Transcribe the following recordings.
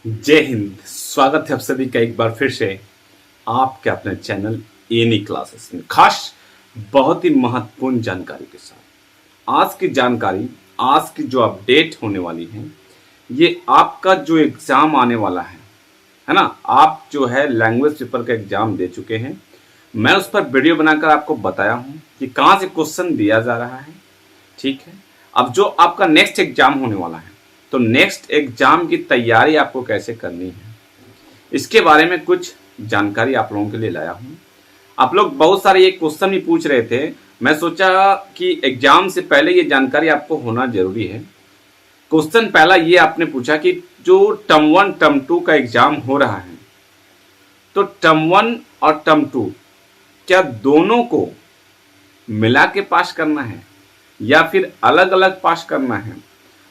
जय हिंद। स्वागत है आप सभी का एक बार फिर से आपके अपने चैनल एनी क्लासेस में खास बहुत ही महत्वपूर्ण जानकारी के साथ। आज की जानकारी, आज की जो अपडेट होने वाली है, ये आपका जो एग्जाम आने वाला है ना। आप जो है लैंग्वेज पेपर का एग्जाम दे चुके हैं। मैं उस पर वीडियो बनाकर आपको बताया हूँ कि कहाँ से क्वेश्चन दिया जा रहा है। ठीक है, अब जो आपका नेक्स्ट एग्जाम होने वाला है, तो नेक्स्ट एग्जाम की तैयारी आपको कैसे करनी है, इसके बारे में कुछ जानकारी आप लोगों के लिए लाया हूं। आप लोग बहुत सारे ये क्वेश्चन भी पूछ रहे थे। मैं सोचा कि एग्जाम से पहले ये जानकारी आपको होना जरूरी है। क्वेश्चन पहला ये आपने पूछा कि जो टर्म 1 टर्म 2 का एग्जाम हो रहा है, तो टर्म 1 और टर्म 2 क्या दोनों को मिला के पास करना है या फिर अलग अलग पास करना है,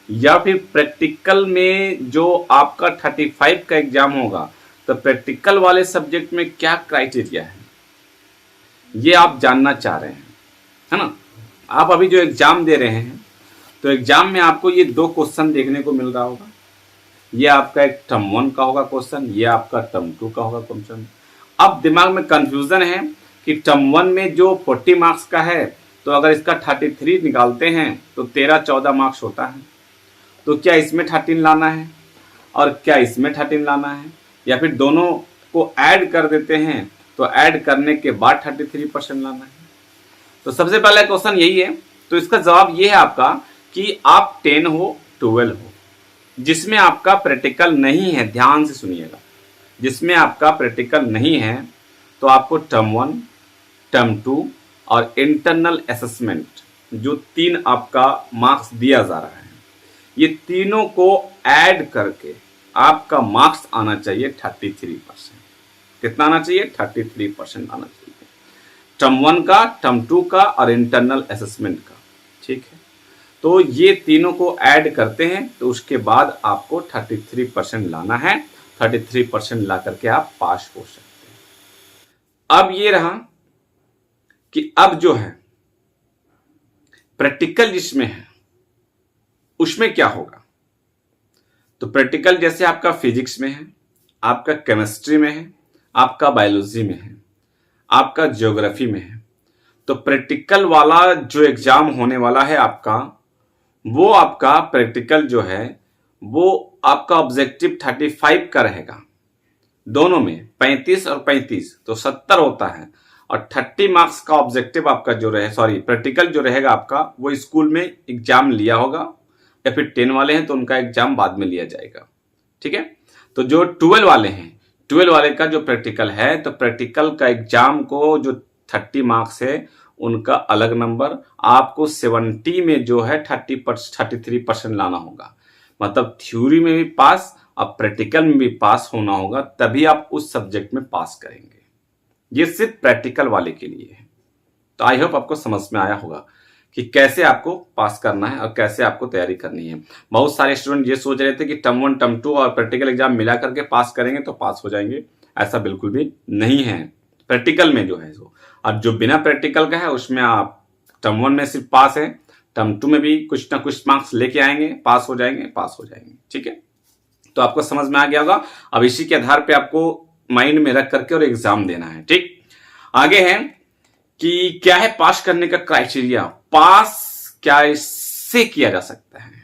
या फिर प्रैक्टिकल में जो आपका 35 का एग्जाम होगा, तो प्रैक्टिकल वाले सब्जेक्ट में क्या क्राइटेरिया है, ये आप जानना चाह रहे हैं, है ना। आप अभी जो एग्जाम दे रहे हैं, तो एग्जाम में आपको ये दो क्वेश्चन देखने को मिल रहा होगा। ये आपका एक टर्म 1 का होगा क्वेश्चन, ये आपका टर्म 2 का होगा क्वेश्चन। अब दिमाग में कंफ्यूजन है कि टर्म 1 में जो 40 मार्क्स का है, तो अगर इसका 33 निकालते हैं तो 13-14 मार्क्स होता है। तो क्या इसमें 13 लाना है और क्या इसमें 13 लाना है, या फिर दोनों को ऐड कर देते हैं, तो ऐड करने के बाद 33% लाना है। तो सबसे पहला क्वेश्चन यही है। तो इसका जवाब ये है आपका कि आप 10 हो 12 हो, जिसमें आपका प्रैक्टिकल नहीं है। ध्यान से सुनिएगा, जिसमें आपका प्रैक्टिकल नहीं है, तो आपको टर्म 1 टर्म 2 और इंटरनल असेसमेंट, जो 3 आपका मार्क्स दिया जा रहा है, ये तीनों को ऐड करके आपका मार्क्स आना चाहिए 33%। कितना आना चाहिए? 33% आना चाहिए, टर्म 1 का, टर्म 2 का और इंटरनल असेसमेंट का। ठीक है, तो ये तीनों को ऐड करते हैं, तो उसके बाद आपको 33% लाना है। 33% ला करके आप पास हो सकते हैं। अब ये रहा कि अब जो है प्रैक्टिकल जिसमें है, उसमें क्या होगा। तो प्रैक्टिकल जैसे आपका फिजिक्स में है, आपका केमिस्ट्री में है, आपका बायोलॉजी में है, आपका ज्योग्राफी में है। तो प्रैक्टिकल वाला जो एग्जाम होने वाला है आपका, वो आपका प्रैक्टिकल जो है, वो आपका ऑब्जेक्टिव 35 का रहेगा। दोनों में 35 और 35 तो 70 होता है, और 30 मार्क्स का ऑब्जेक्टिव आपका जो रहे, प्रैक्टिकल जो रहेगा आपका, वो स्कूल में एग्जाम लिया होगा, या फिर 10 वाले हैं तो उनका एग्जाम बाद में लिया जाएगा। ठीक है, तो जो 12 वाले हैं, 12 वाले का जो प्रैक्टिकल है, तो प्रैक्टिकल का एग्जाम को जो 30 मार्क्स है, उनका अलग नंबर आपको 70 में जो है 33% लाना होगा। मतलब थ्योरी में भी पास और प्रैक्टिकल में भी पास होना होगा, तभी आप उस सब्जेक्ट में पास करेंगे। ये सिर्फ प्रैक्टिकल वाले के लिए है। तो आई होप आपको समझ में आया होगा कि कैसे आपको पास करना है और कैसे आपको तैयारी करनी है। बहुत सारे स्टूडेंट ये सोच रहे थे कि टर्म 1 टर्म 2 और प्रैक्टिकल एग्जाम मिला करके पास करेंगे तो पास हो जाएंगे। ऐसा बिल्कुल भी नहीं है। प्रैक्टिकल में जो है वो, और जो बिना प्रैक्टिकल का है, उसमें आप टर्म 1 में सिर्फ पास है, टर्म 2 में भी कुछ ना कुछ मार्क्स लेके आएंगे, पास हो जाएंगे। ठीक है, तो आपको समझ में आ गया होगा। अब इसी के आधार पर आपको माइंड में रख करके और एग्जाम देना है। ठीक, आगे है कि क्या है पास करने का क्राइटेरिया। पास क्या इससे किया जा सकता है?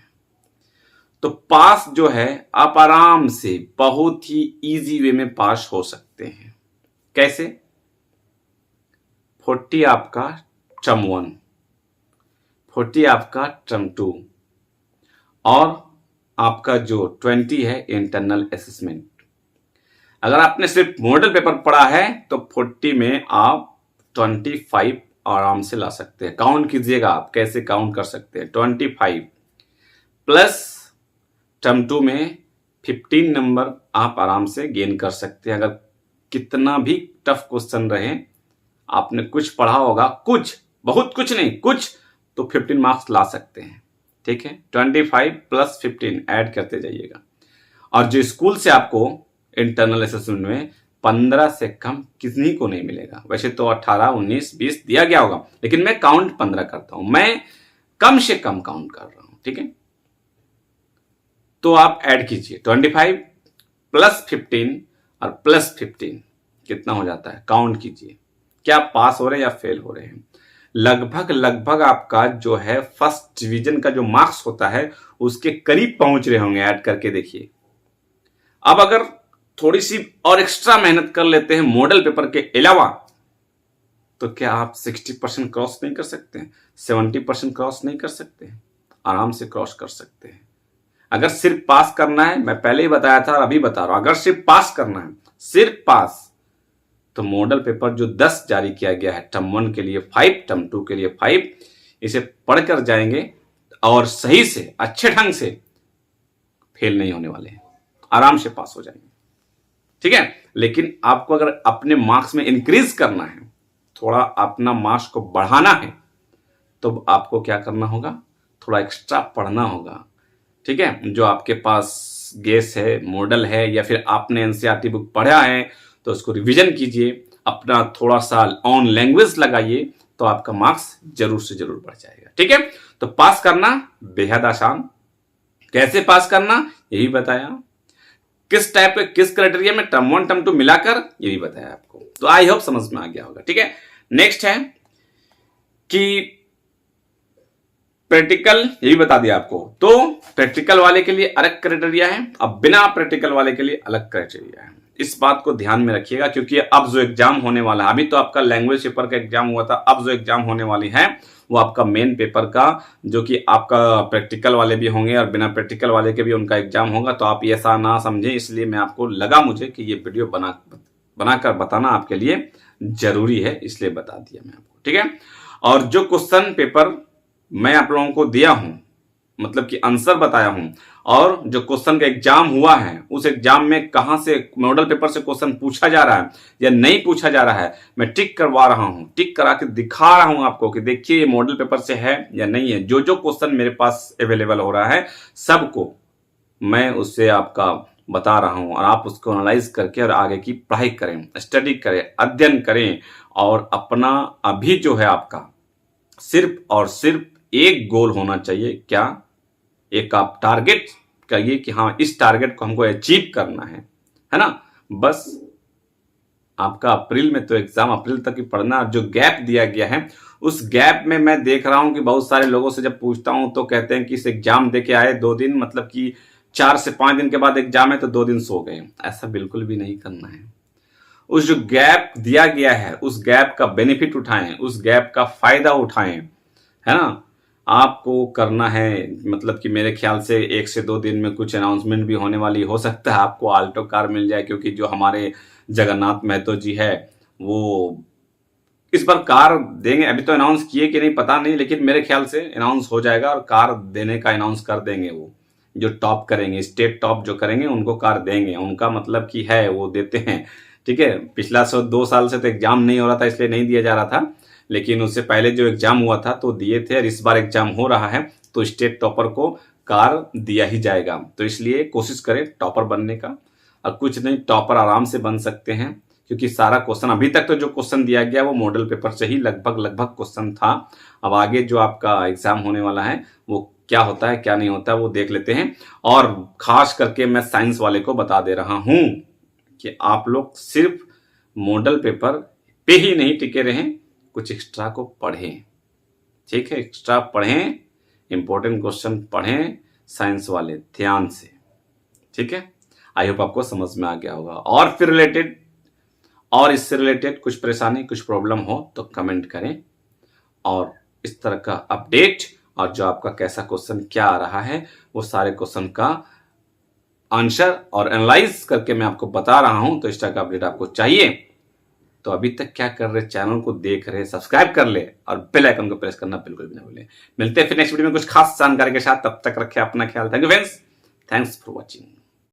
तो पास जो है, आप आराम से बहुत ही इजी वे में पास हो सकते हैं। कैसे? 40 आपका टर्म 1, 40 आपका टर्म 2, और आपका जो 20 है इंटरनल असेसमेंट। अगर आपने सिर्फ मॉडल पेपर पढ़ा है, तो 40 में आप 25 आराम से ला सकते हैं। काउंट कीजिएगा, आप कैसे काउंट कर सकते हैं। 25 प्लस टर्म 2 में 15 नंबर आप आराम से गेन कर सकते हैं। अगर कितना भी टफ क्वेश्चन रहे, आपने कुछ पढ़ा होगा, कुछ, बहुत कुछ नहीं, कुछ, तो 15 मार्क्स ला सकते हैं। ठीक है, 25 प्लस 15 ऐड करते जाइएगा। और जो स्कूल से आपको इंटरनल असेसमेंट में 15 से कम किसी को नहीं मिलेगा। वैसे तो 18, 19, 20 दिया गया होगा, लेकिन मैं काउंट 15 करता हूं, मैं कम से कम काउंट कर रहा हूं। ठीक है, तो आप ऐड कीजिए 25 +15 और +15 कितना हो जाता है, काउंट कीजिए। क्या पास हो रहे हैं या फेल हो रहे हैं? लगभग आपका जो है फर्स्ट डिवीजन का जो मार्क्स होता है उसके करीब पहुंच रहे होंगे, ऐड करके देखिए। अब अगर थोड़ी सी और एक्स्ट्रा मेहनत कर लेते हैं मॉडल पेपर के अलावा, तो क्या आप 60% क्रॉस नहीं कर सकते हैं? 70% क्रॉस नहीं कर सकते हैं? आराम से क्रॉस कर सकते हैं। अगर सिर्फ पास करना है, मैं पहले ही बताया था और अभी बता रहा हूं, अगर सिर्फ पास करना है, सिर्फ पास, तो मॉडल पेपर जो 10 जारी किया गया है, टर्म 1 के लिए 5, टर्म 2 के लिए 5, इसे पढ़कर जाएंगे और सही से अच्छे ढंग से फेल नहीं होने वाले हैं, आराम से पास हो जाएंगे। ठीक है, लेकिन आपको अगर अपने मार्क्स में इंक्रीज करना है, थोड़ा अपना मार्क्स को बढ़ाना है, तो आपको क्या करना होगा, थोड़ा एक्स्ट्रा पढ़ना होगा। ठीक है, जो आपके पास गेस है, मॉडल है, या फिर आपने एनसीईआरटी बुक पढ़ा है तो उसको रिवीजन कीजिए, अपना थोड़ा सा ऑन लैंग्वेज लगाइए, तो आपका मार्क्स जरूर से जरूर बढ़ जाएगा। ठीक है, तो पास करना बेहद आसान। कैसे पास करना यही बताया, किस टाइप के किस क्राइटेरिया में, टर्म 1 टर्म 2 मिलाकर, यही बताया आपको। तो आई होप समझ में आ गया होगा। ठीक है, नेक्स्ट है कि प्रैक्टिकल, यही बता दिया आपको। तो प्रैक्टिकल वाले के लिए अलग क्राइटेरिया है, अब बिना प्रैक्टिकल वाले के लिए अलग क्राइटेरिया है। इस बात को ध्यान में रखिएगा, क्योंकि अब जो एग्जाम होने वाला है, अभी तो आपका लैंग्वेज पेपर का एग्जाम हुआ था, अब जो एग्जाम होने वाली है वो आपका मेन पेपर का, जो कि आपका प्रैक्टिकल वाले भी होंगे और बिना प्रैक्टिकल वाले के भी उनका एग्जाम होगा। तो आप ऐसा ना समझें, इसलिए मैं आपको लगा मुझे कि ये वीडियो बनाकर बताना आपके लिए जरूरी है, इसलिए बता दिया मैं आपको। ठीक है, और जो क्वेश्चन पेपर मैं आप लोगों को दिया हूं, मतलब कि आंसर बताया हूं, और जो क्वेश्चन का एग्जाम हुआ है, उस एग्जाम में कहां से मॉडल पेपर से क्वेश्चन पूछा जा रहा है या नहीं पूछा जा रहा है, मैं टिक करवा रहा हूं, टिक करा के दिखा रहा हूं आपको कि देखिए ये मॉडल पेपर से है या नहीं है। जो जो क्वेश्चन मेरे पास अवेलेबल हो रहा है, सबको मैं उससे आपका बता रहा हूं, और आप उसको एनालाइज करके और आगे की पढ़ाई करें, स्टडी करें, अध्ययन करें, और अपना अभी जो है आपका सिर्फ और सिर्फ एक गोल होना चाहिए। क्या? एक आप टारगेट करिए कि हाँ, इस टारगेट को हमको अचीव करना है ना। बस आपका अप्रैल में तो एग्जाम, अप्रैल तक ही पढ़ना। जो गैप दिया गया है, उस गैप में मैं देख रहा हूं कि बहुत सारे लोगों से जब पूछता हूं तो कहते हैं कि इस एग्जाम दे के आए 2 दिन, मतलब कि 4 से 5 दिन के बाद एग्जाम है तो 2 दिन सो गए। ऐसा बिल्कुल भी नहीं करना है। उस जो गैप दिया गया है, उस गैप का बेनिफिट उठाएं, उस गैप का फायदा उठाएं, है ना। आपको करना है, मतलब कि मेरे ख्याल से 1 से 2 दिन में कुछ अनाउंसमेंट भी होने वाली, हो सकता है आपको आल्टो कार मिल जाए, क्योंकि जो हमारे जगन्नाथ महतो जी है वो इस बार कार देंगे। अभी तो अनाउंस किए कि नहीं पता नहीं, लेकिन मेरे ख्याल से अनाउंस हो जाएगा और कार देने का अनाउंस कर देंगे। वो जो टॉप करेंगे, स्टेट टॉप जो करेंगे, उनको कार देंगे। उनका मतलब कि है वो देते हैं। ठीक है, पिछला 2 साल से तो एग्जाम नहीं हो रहा था, इसलिए नहीं दिया जा रहा था, लेकिन उससे पहले जो एग्जाम हुआ था तो दिए थे, और इस बार एग्जाम हो रहा है तो स्टेट टॉपर को कार दिया ही जाएगा। तो इसलिए कोशिश करें टॉपर बनने का, और कुछ नहीं, टॉपर आराम से बन सकते हैं, क्योंकि सारा क्वेश्चन, अभी तक तो जो क्वेश्चन दिया गया वो मॉडल पेपर से ही लगभग क्वेश्चन था। अब आगे जो आपका एग्जाम होने वाला है वो क्या होता है क्या नहीं होता है वो देख लेते हैं। और खास करके मैं साइंस वाले को बता दे रहा हूं कि आप लोग सिर्फ मॉडल पेपर पे ही नहीं टिके रहें, कुछ एक्स्ट्रा को पढ़ें। ठीक है, एक्स्ट्रा पढ़ें, इंपॉर्टेंट क्वेश्चन पढ़ें साइंस वाले ध्यान से। ठीक है, आई होप आपको समझ में आ गया होगा। और फिर रिलेटेड और इससे रिलेटेड कुछ परेशानी, कुछ प्रॉब्लम हो तो कमेंट करें, और इस तरह का अपडेट और जो आपका कैसा क्वेश्चन क्या आ रहा है वो सारे क्वेश्चन का आंसर और एनालाइज करके मैं आपको बता रहा हूं। तो इस तरह का अपडेट आपको चाहिए तो अभी तक क्या कर रहे, चैनल को देख रहे, सब्सक्राइब कर ले और बेल आइकन को प्रेस करना बिल्कुल भी ना भूलें। मिलते हैं फिर नेक्स्ट वीडियो में कुछ खास जानकारी के साथ, तब तक रखें अपना ख्याल। Thank you friends, thanks for watching.